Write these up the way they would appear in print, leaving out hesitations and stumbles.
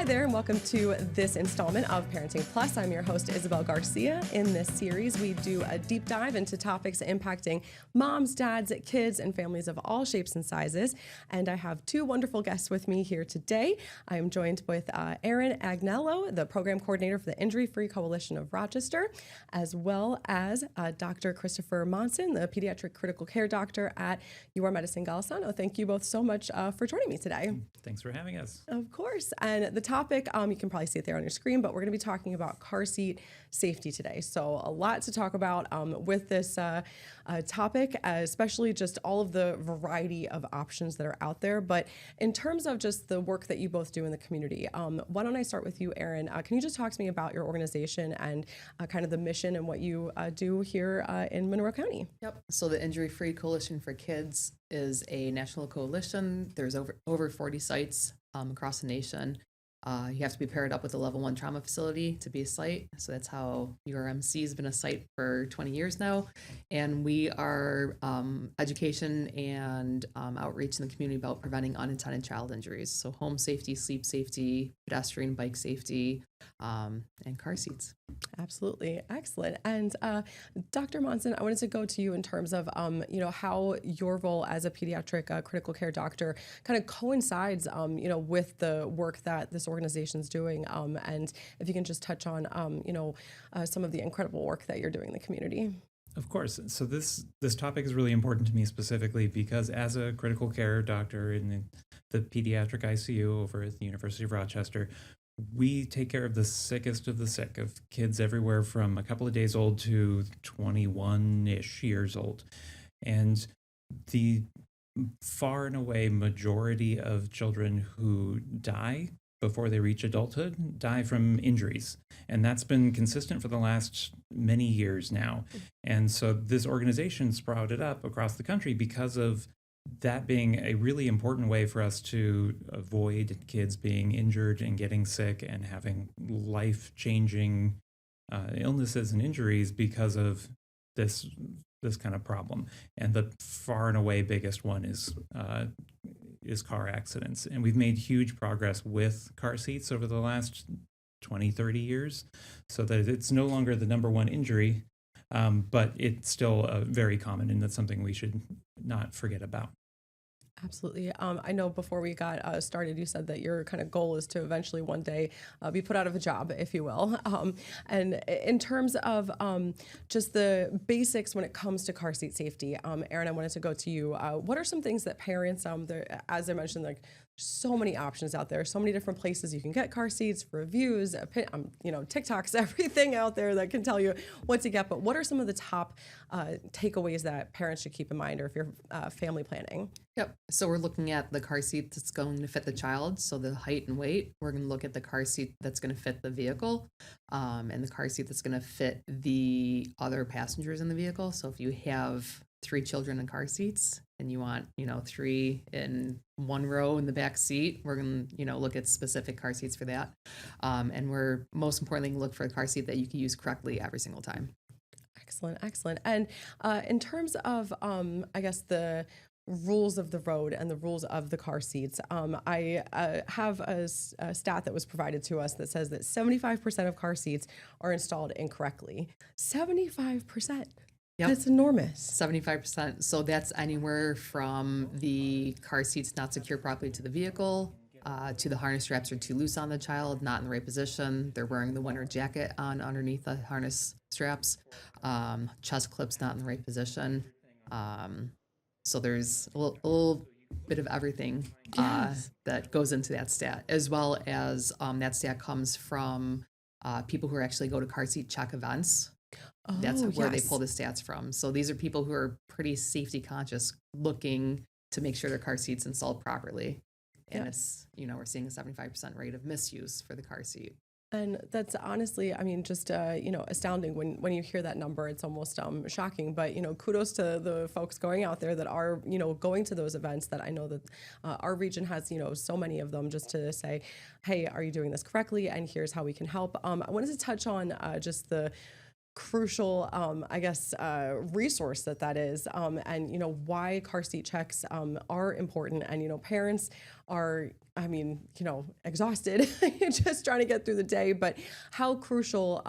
Hi there, and welcome to this installment of Parenting+. I'm your host, Isabel Garcia. In this series, we do a deep dive into topics impacting moms, dads, kids, and families of all shapes and sizes. And I have two wonderful guests with me here today. I am joined with Erin Agnello, the program coordinator for the Injury-Free Coalition of Rochester, as well as Dr. Christopher Monson, the pediatric critical care doctor at Your Medicine Golisano. Thank you both so much for joining me today. Thanks for having us. Of course. And the topic, you can probably see it there on your screen, but we're going to be talking about car seat safety today. So a lot to talk about with this topic, especially just all of the variety of options that are out there. But in terms of just the work that you both do in the community, why don't I start with you, Erin? Can you just talk to me about your organization and kind of the mission and what you do here in Monroe County? Yep. So the Injury-Free Coalition for Kids is a national coalition. There's over 40 sites across the nation. You have to be paired up with a level 1 trauma facility to be a site. So that's how URMC has been a site for 20 years now. And we are education and outreach in the community about preventing unintended child injuries. So home safety, sleep safety, pedestrian bike safety, and car seats. Absolutely. Excellent. And Dr. Monson, I wanted to go to you in terms of, how your role as a pediatric critical care doctor kind of coincides, with the work that this organization is doing. And if you can just touch on, some of the incredible work that you're doing in the community. Of course. So this topic is really important to me specifically because as a critical care doctor in the pediatric ICU over at the University of Rochester, we take care of the sickest of the sick, of kids everywhere from a couple of days old to 21-ish years old. And the far and away majority of children who die before they reach adulthood die from injuries. And that's been consistent for the last many years now. And so this organization sprouted up across the country because of that being a really important way for us to avoid kids being injured and getting sick and having life-changing illnesses and injuries because of this kind of problem. And the far and away biggest one is car accidents. And we've made huge progress with car seats over the last 20, 30 years so that it's no longer the number one injury, but it's still very common, and that's something we should not forget about. Absolutely. I know before we got started, you said that your kind of goal is to eventually one day be put out of a job, if you will. And in terms of just the basics when it comes to car seat safety, Erin, I wanted to go to you. What are some things that parents, as I mentioned, like so many options out there, so many different places you can get car seats, reviews, TikToks, everything out there that can tell you what to get. But what are some of the top takeaways that parents should keep in mind, or if you're family planning? Yep. So we're looking at the car seat that's going to fit the child. So the height and weight. We're going to look at the car seat that's going to fit the vehicle, and the car seat that's going to fit the other passengers in the vehicle. So if you have 3 children in car seats and you want, 3 in one row in the back seat, we're going to, look at specific car seats for that. And we're most importantly look for a car seat that you can use correctly every single time. Excellent. And in terms of, the rules of the road and the rules of the car seats, I have a stat that was provided to us that says that 75% of car seats are installed incorrectly. 75%. Yep. That's enormous. 75%. So that's anywhere from the car seats not secure properly to the vehicle, to the harness straps are too loose on the child, not in the right position. They're wearing the winter jacket on underneath the harness straps. Chest clips not in the right position. So there's a little bit of everything that goes into that stat, as well as that stat comes from people who actually go to car seat check events. That's where they pull the stats from. So these are people who are pretty safety conscious, looking to make sure their car seat's installed properly. And it's, we're seeing a 75% rate of misuse for the car seat. And that's honestly, just, astounding when you hear that number. It's almost shocking. But, kudos to the folks going out there that are, going to those events that I know that our region has, so many of them, just to say, hey, are you doing this correctly? And here's how we can help. I wanted to touch on just the crucial, resource that is, and, why car seat checks are important. And, parents are, I mean, exhausted just trying to get through the day. But how crucial,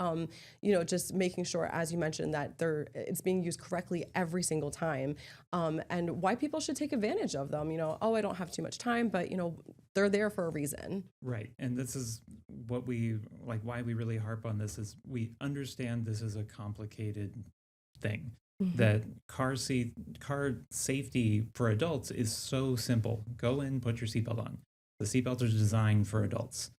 just making sure, as you mentioned, that it's being used correctly every single time, and why people should take advantage of them. Oh, I don't have too much time, but they're there for a reason. Right. And this is what we like, why we really harp on this is we understand this is a complicated thing. That car safety for adults is so simple. Go in, put your seatbelt on. The seatbelts are designed for adults.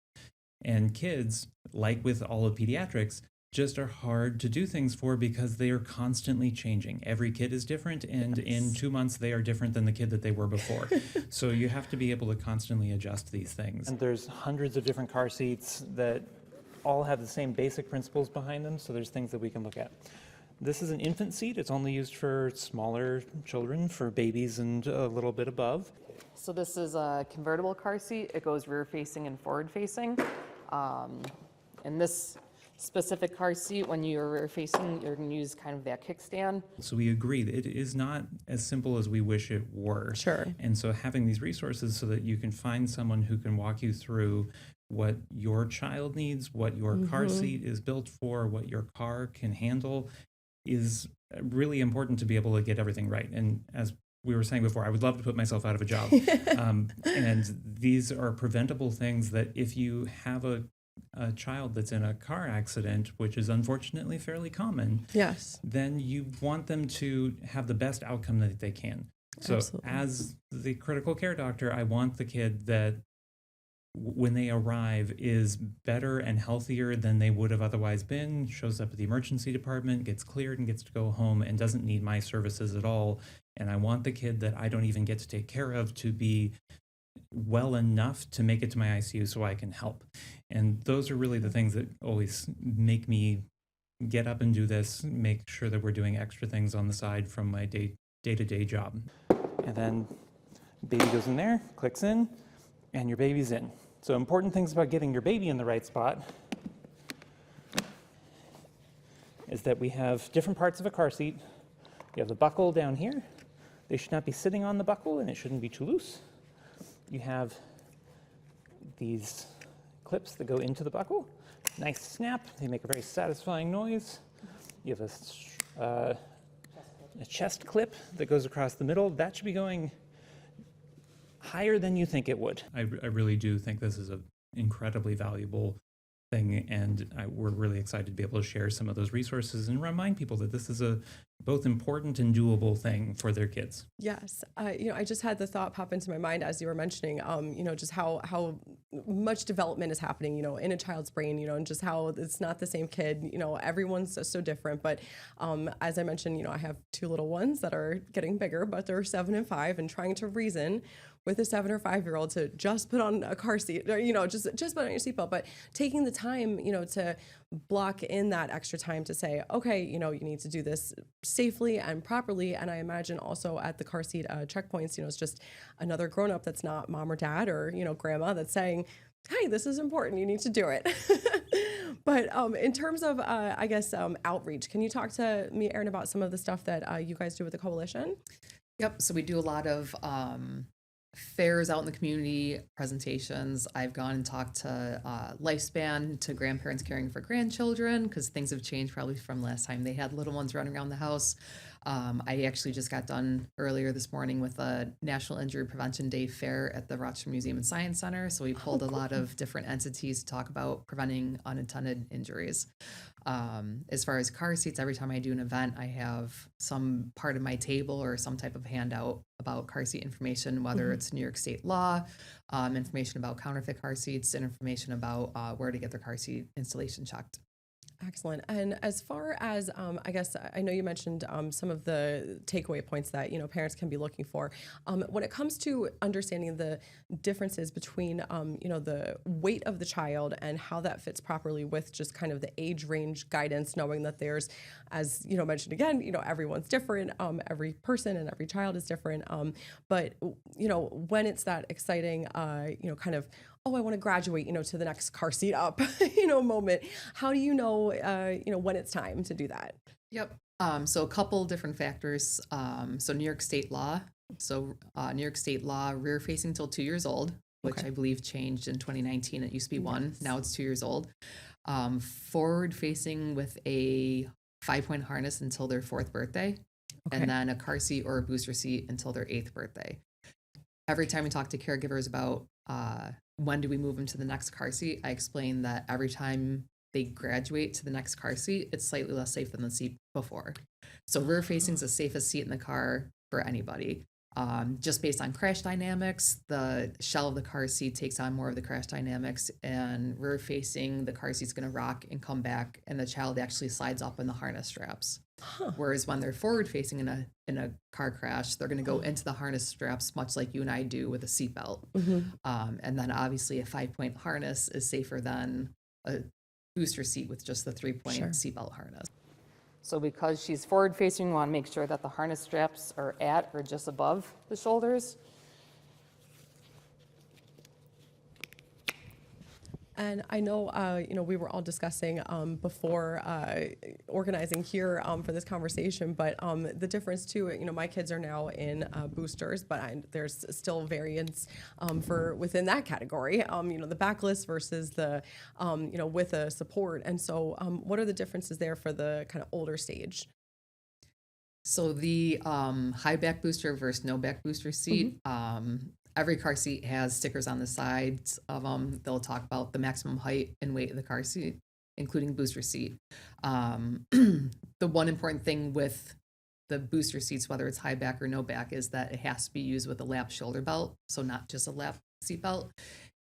And kids, like with all of pediatrics, just are hard to do things for because they are constantly changing. Every kid is different, and in 2 months they are different than the kid that they were before. So you have to be able to constantly adjust these things. And there's hundreds of different car seats that all have the same basic principles behind them, so there's things that we can look at. This is an infant seat. It's only used for smaller children, for babies and a little bit above. So this is a convertible car seat. It goes rear facing and forward facing. And this specific car seat, when you're rear facing, you're going to use kind of that kickstand. So we agree that it is not as simple as we wish it were. Sure. And so having these resources so that you can find someone who can walk you through what your child needs, what your car seat is built for, what your car can handle, is really important to be able to get everything right. And as we were saying before, I would love to put myself out of a job. And these are preventable things that if you have a child that's in a car accident, which is unfortunately fairly common, yes, then you want them to have the best outcome that they can. So Absolutely. As the critical care doctor, I want the kid that when they arrive is better and healthier than they would have otherwise been, shows up at the emergency department, gets cleared and gets to go home and doesn't need my services at all. And I want the kid that I don't even get to take care of to be well enough to make it to my ICU so I can help. And those are really the things that always make me get up and do this, make sure that we're doing extra things on the side from my day-to-day job. And then baby goes in there, clicks in, and your baby's in. So important things about getting your baby in the right spot is that we have different parts of a car seat. You have the buckle down here. They should not be sitting on the buckle, and it shouldn't be too loose. You have these clips that go into the buckle. Nice snap. They make a very satisfying noise. You have a chest clip that goes across the middle. That should be going higher than you think it would. I really do think this is an incredibly valuable thing, and we're really excited to be able to share some of those resources and remind people that this is a both important and doable thing for their kids. Yes. I just had the thought pop into my mind as you were mentioning, just how much development is happening, in a child's brain, and just how it's not the same kid, everyone's so different. But as I mentioned, I have two little ones that are getting bigger, but they're 7 and 5, and trying to reason with a 7 or 5-year-old to just put on a car seat, or, just put on your seatbelt, but taking the time, to block in that extra time to say, okay, you need to do this safely and properly. And I imagine also at the car seat checkpoints, it's just another grown-up that's not mom or dad or, grandma that's saying, hey, this is important, you need to do it. But in terms of, outreach, can you talk to me, Erin, about some of the stuff that you guys do with the coalition? Yep. So we do a lot of fairs out in the community, presentations. I've gone and talked to Lifespan, to grandparents caring for grandchildren, because things have changed probably from last time they had little ones running around the house. I actually just got done earlier this morning with a National Injury Prevention Day fair at the Rochester Museum and Science Center. So we pulled a lot of different entities to talk about preventing unintended injuries. As far as car seats, every time I do an event, I have some part of my table or some type of handout about car seat information, whether it's New York State law, information about counterfeit car seats, and information about where to get their car seat installation checked. Excellent. And as far as, I know you mentioned some of the takeaway points that, parents can be looking for. When it comes to understanding the differences between, the weight of the child and how that fits properly with just kind of the age range guidance, knowing that there's, as, mentioned again, everyone's different. Every person and every child is different. But, when it's that exciting, kind of, oh, I want to graduate, to the next car seat up, moment. How do you know, when it's time to do that? Yep. So a couple different factors. So New York State law So New York State law, rear facing till 2 years old, which Okay. I believe changed in 2019. It used to be one, Yes. now it's 2 years old. Forward facing with a 5-point harness until their 4th birthday, Okay. and then a car seat or a booster seat until their 8th birthday. Every time we talk to caregivers about when do we move them to the next car seat, I explain that every time they graduate to the next car seat, it's slightly less safe than the seat before. So rear facing is the safest seat in the car for anybody. Just based on crash dynamics, the shell of the car seat takes on more of the crash dynamics, and rear facing, the car seat's going to rock and come back, and the child actually slides up in the harness straps. Whereas when they're forward facing in a car crash, they're going to go into the harness straps, much like you and I do with a seatbelt. And then obviously a 5-point harness is safer than a booster seat with just the 3-point Sure. seatbelt harness. So because she's forward facing, we want to make sure that the harness straps are at or just above the shoulders. And I know, we were all discussing before organizing here for this conversation, but the difference too, my kids are now in boosters, but there's still variance for within that category, the backless versus the, with a support. And so what are the differences there for the kind of older stage? So the high back booster versus no back booster seat, every car seat has stickers on the sides of them. They'll talk about the maximum height and weight of the car seat, including booster seat. The one important thing with the booster seats, whether it's high back or no back, is that it has to be used with a lap shoulder belt, so not just a lap seat belt.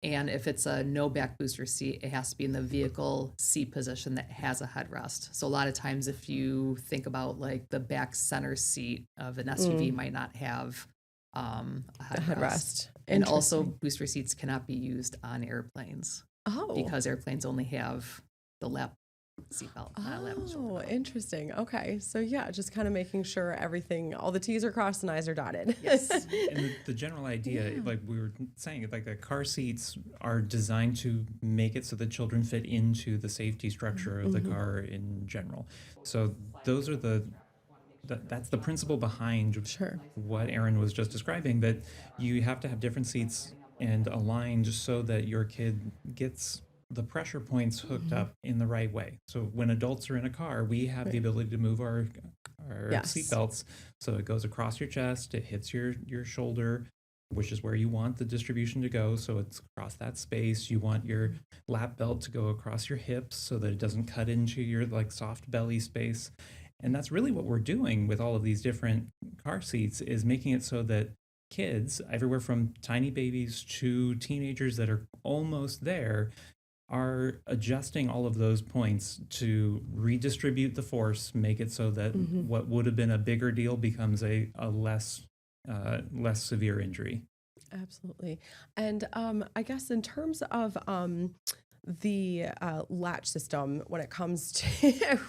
And if it's a no back booster seat, it has to be in the vehicle seat position that has a headrest. So a lot of times if you think about like the back center seat of an SUV might not have a headrest. And also booster seats cannot be used on airplanes because airplanes only have the lap seatbelt, not a lap shoulder belt. Interesting. Okay. So yeah, just kind of making sure all the T's are crossed and I's are dotted. Yes. And the general idea, like we were saying, like the car seats are designed to make it so that children fit into the safety structure of the car in general. So those are that's the principle behind what Erin was just describing, that you have to have different seats and aligned so that your kid gets the pressure points hooked up in the right way. So when adults are in a car, we have the ability to move our seat belts so it goes across your chest, it hits your shoulder, which is where you want the distribution to go. So it's across that space. You want your lap belt to go across your hips so that it doesn't cut into your like soft belly space. And that's really what we're doing with all of these different car seats, is making it so that kids, everywhere from tiny babies to teenagers that are almost there, are adjusting all of those points to redistribute the force, make it so that what would have been a bigger deal becomes a less severe injury. Absolutely. And I guess in terms of the latch system, when it comes to,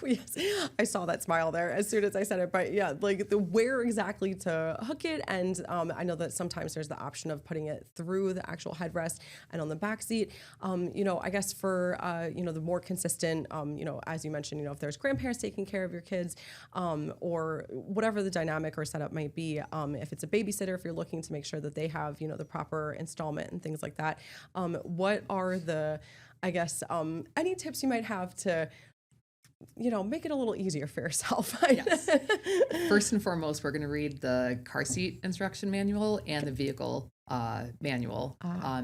yes, I saw that smile there as soon as I said it, but yeah, like the where exactly to hook it. And I know that sometimes there's the option of putting it through the actual headrest and on the back seat. I guess for, the more consistent, as you mentioned, if there's grandparents taking care of your kids or whatever the dynamic or setup might be, if it's a babysitter, if you're looking to make sure that they have, the proper installment and things like that, what are the, I guess, any tips you might have to, make it a little easier for yourself? Yes. First and foremost, we're going to read the car seat instruction manual and the vehicle manual.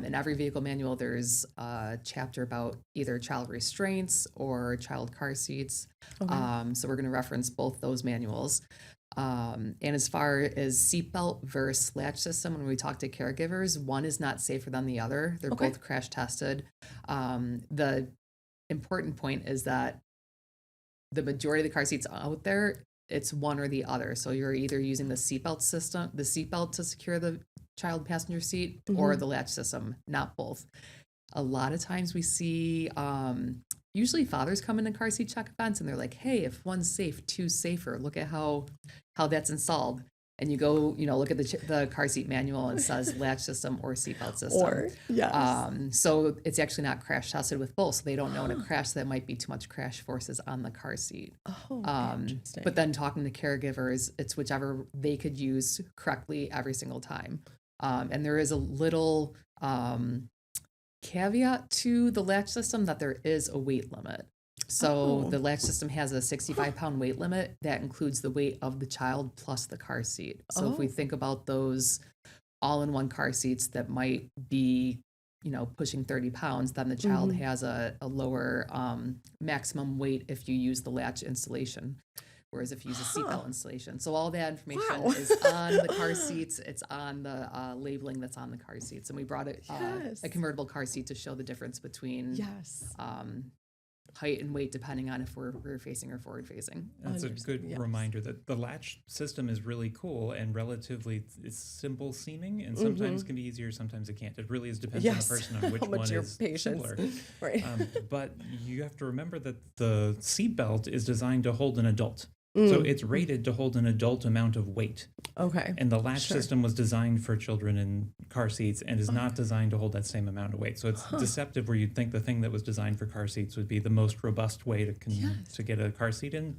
In every vehicle manual, there's a chapter about either child restraints or child car seats. So we're going to reference both those manuals. And as far as seatbelt versus latch system, when we talk to caregivers, one is not safer than the other. They're both crash tested. The important point is that the majority of the car seats out there, it's one or the other. So you're either using the seatbelt system, the seatbelt to secure the child passenger seat, or the latch system, not both. A lot of times we see usually fathers come into car seat check events and they're like, hey, if one's safe, two's safer. Look at how that's installed. and you go, look at the car seat manual and it says latch system or seatbelt system. Or, yes. So it's actually not crash tested with both. So they don't know in a crash that might be too much crash forces on the car seat. Interesting. But then talking to caregivers, it's whichever they could use correctly every single time. And there is a little caveat to the latch system that there is a weight limit. So the latch system has a 65-pound weight limit that includes the weight of the child plus the car seat. So if we think about those all-in-one car seats that might be, pushing 30 pounds, then the child has a lower maximum weight if you use the latch installation. Whereas if you use a seatbelt installation. So all that information is on the car seats. It's on the labeling that's on the car seats. And we brought a convertible car seat to show the difference between height and weight depending on if we're rear facing or forward facing. That's a good reminder that the latch system is really cool and relatively it's simple seeming, and sometimes can be easier, sometimes it can't. It really is depends on the person on which one is simpler. Right. But you have to remember that the seatbelt is designed to hold an adult. So it's rated to hold an adult amount of weight. Okay. And the latch system was designed for children in car seats and is not designed to hold that same amount of weight. So it's deceptive where you'd think the thing that was designed for car seats would be the most robust way to get a car seat in.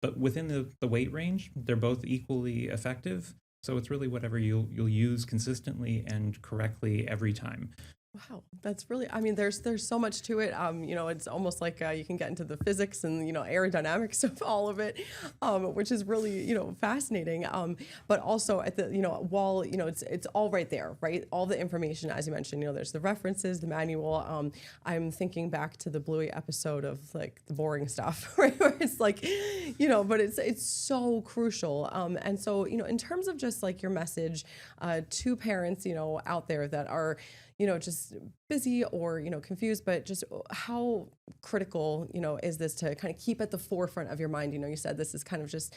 But within the weight range, they're both equally effective. So it's really whatever you'll use consistently and correctly every time. Wow, that's really, there's so much to it. It's almost like you can get into the physics and, aerodynamics of all of it, which is really, fascinating. But also at the, while, it's all right there, right? All the information, as you mentioned, there's the references, the manual. I'm thinking back to the Bluey episode of like the boring stuff, right? Where it's like, but it's so crucial. And so, in terms of just like your message to parents, out there that are, just busy or, confused, but just how critical, is this to kind of keep at the forefront of your mind? You said this is kind of just,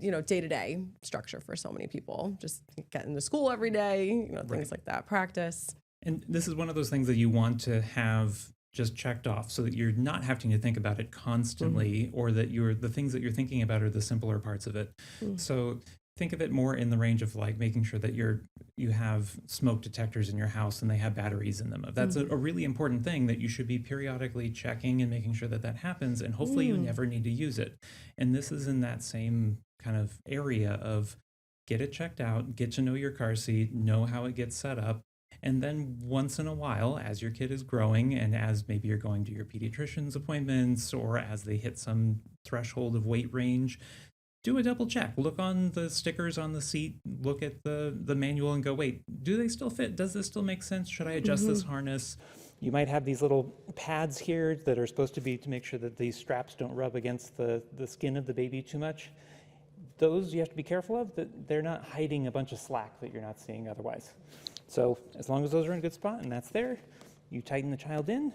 day-to-day structure for so many people, just getting to school every day, things like that, practice. And this is one of those things that you want to have just checked off so that you're not having to think about it constantly or that the things that you're thinking about are the simpler parts of it. So think of it more in the range of like making sure that you have smoke detectors in your house and they have batteries in them. That's a really important thing that you should be periodically checking and making sure that happens, and hopefully you never need to use it. And this is in that same kind of area of get it checked out, get to know your car seat, know how it gets set up, and then once in a while, as your kid is growing and as maybe you're going to your pediatrician's appointments or as they hit some threshold of weight range, do a double check. Look on the stickers on the seat, look at the manual and go, wait, do they still fit? Does this still make sense? Should I adjust this harness? You might have these little pads here that are supposed to be to make sure that these straps don't rub against the skin of the baby too much. Those you have to be careful of, that they're not hiding a bunch of slack that you're not seeing otherwise. So as long as those are in a good spot and that's there, you tighten the child in.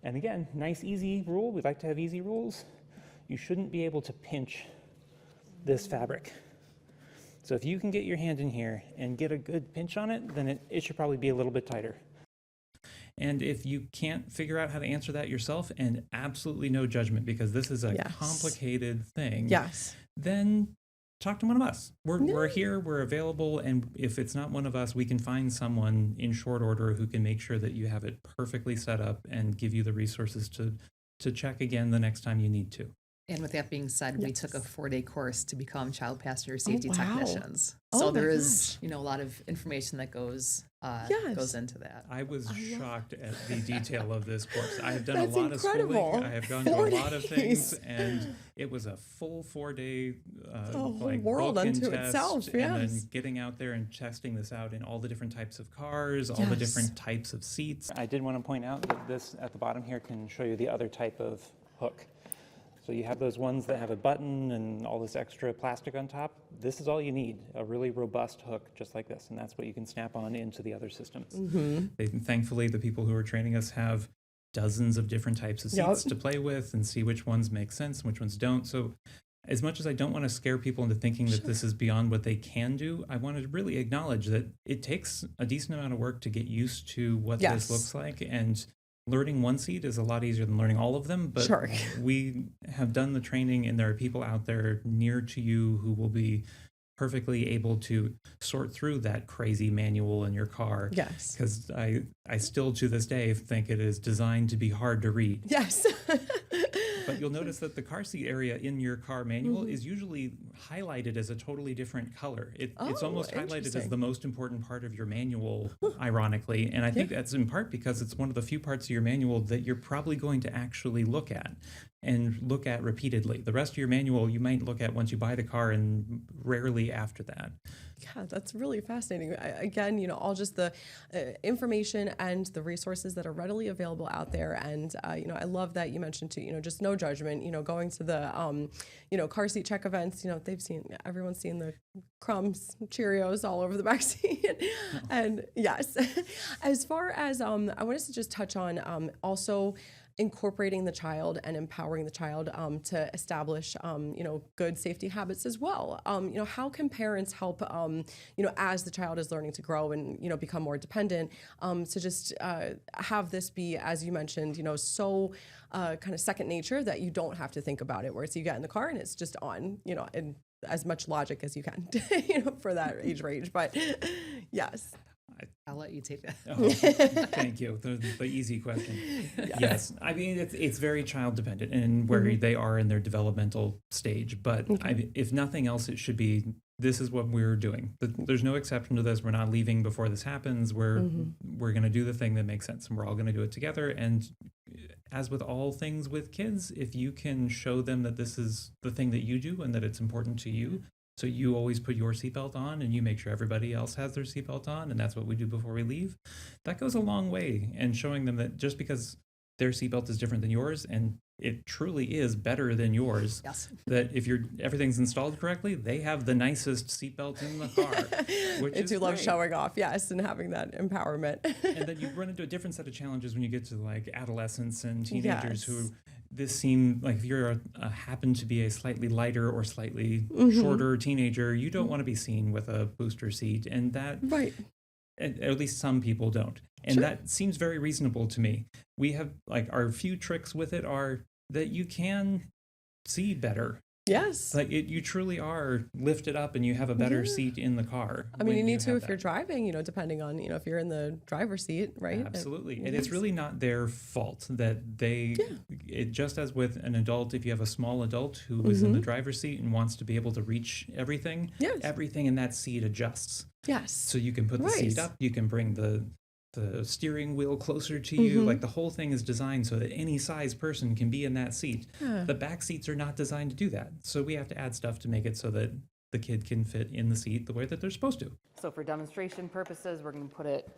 And again, nice, easy rule. We like to have easy rules. You shouldn't be able to pinch this fabric. So if you can get your hand in here and get a good pinch on it, then it should probably be a little bit tighter. And if you can't figure out how to answer that yourself, and absolutely no judgment because this is a complicated thing, then talk to one of us. We're here, we're available, and if it's not one of us, we can find someone in short order who can make sure that you have it perfectly set up and give you the resources to check again the next time you need to. And with that being said, we took a 4-day course to become child passenger safety technicians. So there is, a lot of information that goes into that. I was shocked at the detail of this course. I have done a lot of schooling. I have gone to a lot of things, and it was a full 4-day world unto test, itself. And then getting out there and testing this out in all the different types of cars, all the different types of seats. I did want to point out that this at the bottom here can show you the other type of hook. So you have those ones that have a button and all this extra plastic on top. This is all you need, a really robust hook just like this, and that's what you can snap on into the other systems. Thankfully, the people who are training us have dozens of different types of seats to play with and see which ones make sense and which ones don't. So as much as I don't want to scare people into thinking that this is beyond what they can do, I want to really acknowledge that it takes a decent amount of work to get used to what this looks like, and learning one seat is a lot easier than learning all of them, but we have done the training, and there are people out there near to you who will be perfectly able to sort through that crazy manual in your car. Yes. Because I still to this day think it is designed to be hard to read. Yes. But you'll notice that the car seat area in your car manual is usually highlighted as a totally different color. It's almost highlighted as the most important part of your manual, ironically. And I think that's in part because it's one of the few parts of your manual that you're probably going to actually look at and look at repeatedly. The rest of your manual you might look at once you buy the car and rarely after that. Yeah, that's really fascinating. Again, all just the information and the resources that are readily available out there. And, I love that you mentioned too, just no judgment, going to the, car seat check events, everyone's seen the crumbs, Cheerios all over the back seat. And yes, as far as, I wanted to just touch on also incorporating the child and empowering the child to establish, good safety habits as well. How can parents help, as the child is learning to grow and, become more dependent, to just have this be, as you mentioned, so kind of second nature that you don't have to think about it, whereas you get in the car and it's just on, and as much logic as you can, for that age range. But yes. I'll let you take that. Oh, thank you. The easy question. Yes. I mean, it's very child dependent and where they are in their developmental stage. But if nothing else, it should be, this is what we're doing. There's no exception to this. We're not leaving before this happens. We're going to do the thing that makes sense and we're all going to do it together. And as with all things with kids, if you can show them that this is the thing that you do and that it's important to you, so you always put your seatbelt on and you make sure everybody else has their seatbelt on, and that's what we do before we leave. That goes a long way, and showing them that just because their seatbelt is different than yours, and it truly is better than yours, that if everything's installed correctly, they have the nicest seatbelt in the car. Which is love great. showing off, yes, and having that empowerment. And then you run into a different set of challenges when you get to like adolescents and teenagers who this seem like if you're happen to be a slightly lighter or slightly shorter teenager, you don't want to be seen with a booster seat, and that at least some people don't, and that seems very reasonable to me. We have like our few tricks with it are that you can see better. Yes. Like you truly are lifted up and you have a better seat in the car. I mean, you need to if you're driving, depending on, if you're in the driver's seat, right? Absolutely. And it's really not their fault that it just as with an adult, if you have a small adult who is in the driver's seat and wants to be able to reach everything, everything in that seat adjusts. Yes. So you can put the seat up, you can bring the steering wheel closer to you. Like the whole thing is designed so that any size person can be in that seat. The back seats are not designed to do that. So we have to add stuff to make it so that the kid can fit in the seat the way that they're supposed to. So for demonstration purposes, we're going to put it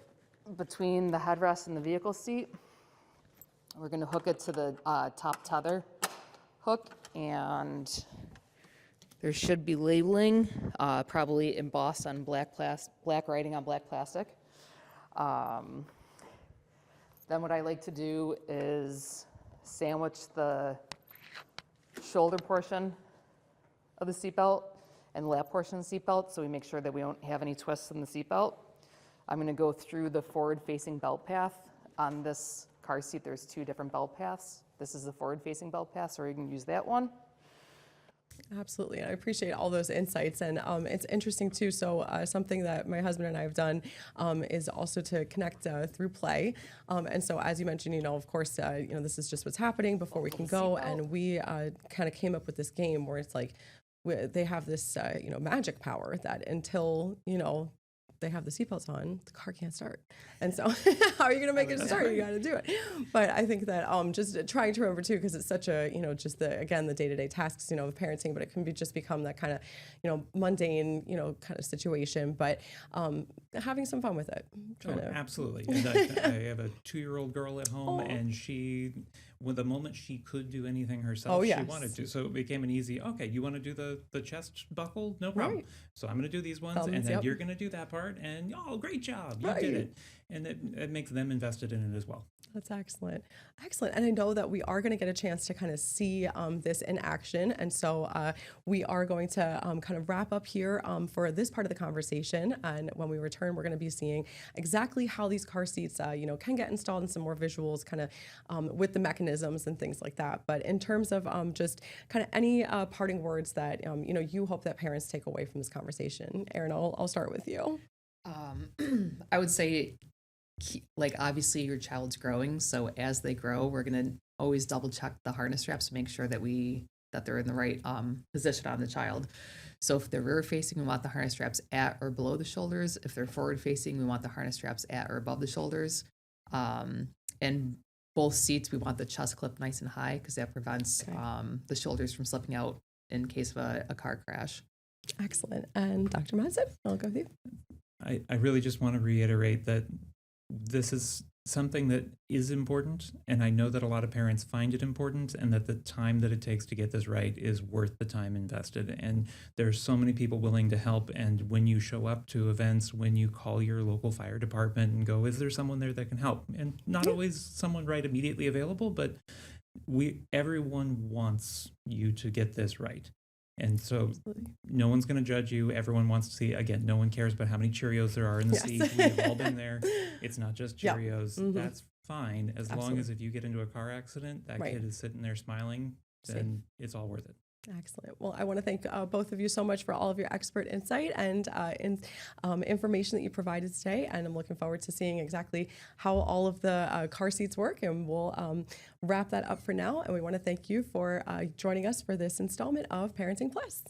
between the headrest and the vehicle seat. We're going to hook it to the top tether hook, and there should be labeling, probably embossed on black writing on black plastic. Then what I like to do is sandwich the shoulder portion of the seatbelt and lap portion of the seatbelt, so we make sure that we don't have any twists in the seatbelt. I'm going to go through the forward-facing belt path. On this car seat, there's two different belt paths. This is the forward-facing belt path, so we can use that one. Absolutely. I appreciate all those insights. And it's interesting, too. So something that my husband and I have done is also to connect through play. And so, as you mentioned, of course, this is just what's happening before we can go. And we kind of came up with this game where it's like they have this, magic power that until, they have the seatbelts on, the car can't start. And so how are you going to make it start? You got to do it. But I think that just trying to remember too, because it's such a, just the day-to-day tasks, of parenting, but it can just become that kind of, mundane, kind of situation, but having some fun with it. Absolutely. And I have a 2-year-old girl at home, and she, when the moment she could do anything herself, she wanted to. So it became an easy, okay, you want to do the chest buckle? No problem. Right. So I'm going to do these ones, and then you're going to do that part, and great job, you did it. and it makes them invested in it as well. That's excellent. Excellent. And I know that we are going to get a chance to kind of see this in action. And so we are going to kind of wrap up here for this part of the conversation. And when we return, we're going to be seeing exactly how these car seats, can get installed, and some more visuals kind of with the mechanisms and things like that. But in terms of just kind of any parting words that, you hope that parents take away from this conversation. Erin, I'll start with you. I would say, like, obviously your child's growing, so as they grow, we're going to always double check the harness straps to make sure that they're in the right position on the child. So if they're rear facing, we want the harness straps at or below the shoulders. If they're forward facing, we want the harness straps at or above the shoulders. And both seats, we want the chest clip nice and high, because that prevents the shoulders from slipping out in case of a car crash. Excellent. And Dr. Madsen, I'll go with you. I really just want to reiterate that this is something that is important, and I know that a lot of parents find it important, and that the time that it takes to get this right is worth the time invested. And there's so many people willing to help, and when you show up to events, when you call your local fire department and go, is there someone there that can help? And not always someone right immediately available, but everyone wants you to get this right. And so no one's going to judge you. Everyone wants to see, again, no one cares about how many Cheerios there are in the seat. We've all been there. It's not just Cheerios. Yep. That's fine. As long as if you get into a car accident, that kid is sitting there smiling, then it's all worth it. Excellent. Well, I want to thank both of you so much for all of your expert insight and information that you provided today. And I'm looking forward to seeing exactly how all of the car seats work. And we'll wrap that up for now. And we want to thank you for joining us for this installment of Parenting Plus.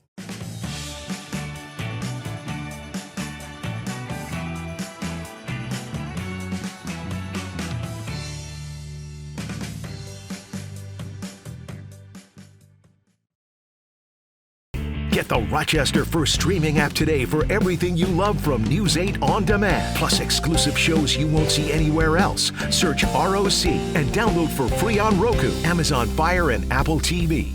Get the Rochester First streaming app today for everything you love from News 8 On Demand, plus exclusive shows you won't see anywhere else. Search ROC and download for free on Roku, Amazon Fire, and Apple TV.